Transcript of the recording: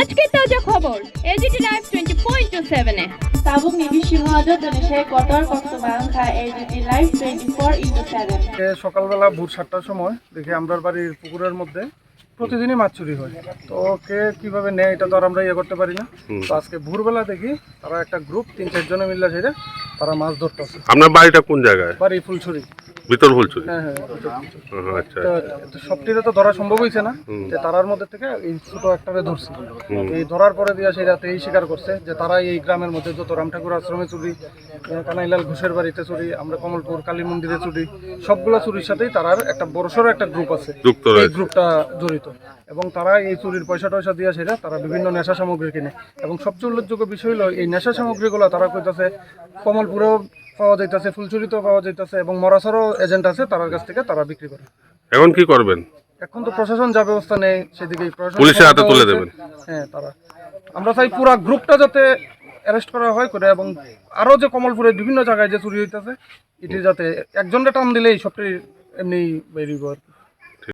আজকের তাজা খবর এজিটি লাইভ 24/7 এ Tabuk ni Bishimajo Indonesia Kotor Koktumangka AGT Live 24/7 সকালবেলা ভোর 7টার সময় দেখি আমরার বাড়ির পুকুরের মধ্যে প্রতিদিনই মাছ চুরি হয়। তো কে কিভাবে নেয় এটা তো আর আমরা ইয়ে করতে পারি না। তো আজকে ভোরবেলা দেখি তারা একটা গ্রুপ 3-4 জনে মিলে সেটা তারা মাছ ধরতেছে। আপনার বাড়িটা কোন জায়গায়? বাড়ি ফুলছড়ি। ভিতর ফুলছড়ি? হ্যাঁ। আচ্ছা। তো সবটিতে তো ধরা সম্ভব হয়েছে না, যে তারার মধ্যে থেকে এই ছোট একটারে ধরছে। এই ধরার পরে দিয়া সেই রাতে এই স্বীকার করছে যে তারা এই গ্রামের মধ্যে যত রামঠাকুর আশ্রমে চুরি, কানাইলাল ঘোষের বাড়িতে চুরি, আমরা কমলপুর কালী মন্দিরে চুরি, সবগুলো চুরির সাথেই তারার একটা বড়সড় একটা গ্রুপ আছে, এই গ্রুপটা জড়িত। এবং তারা এই চুরির পয়সা টয়সা দিয়ে সেটা তারা বিভিন্ন নেশা সামগ্রী কিনে। এবং সবচেয়ে উল্লেখযোগ্য বিষয় হলো এই নেশা সামগ্রীগুলো তারা কইতাছে কমলপুরেও পাওয়া যাইতেছে, ফুলচুরিতেও পাওয়া যাইতেছে, এবং মরাসরও এজেন্ট আছে তার কাছ থেকে তারা বিক্রি করে। এখন কি করবেন? এখন তো প্রশাসন যা ব্যবস্থা নেই সেদিকে পুলিশের হাতে তুলে দেবেন। হ্যাঁ, আমরা চাই পুরা গ্রুপটা যাতে অ্যারেস্ট করা হয় করে, এবং আরও যে কমলপুরের বিভিন্ন জায়গায় যে চুরি হইতেছে এটি যাতে একজনটা টান দিলেই সবটি এমনি বেরিয়ে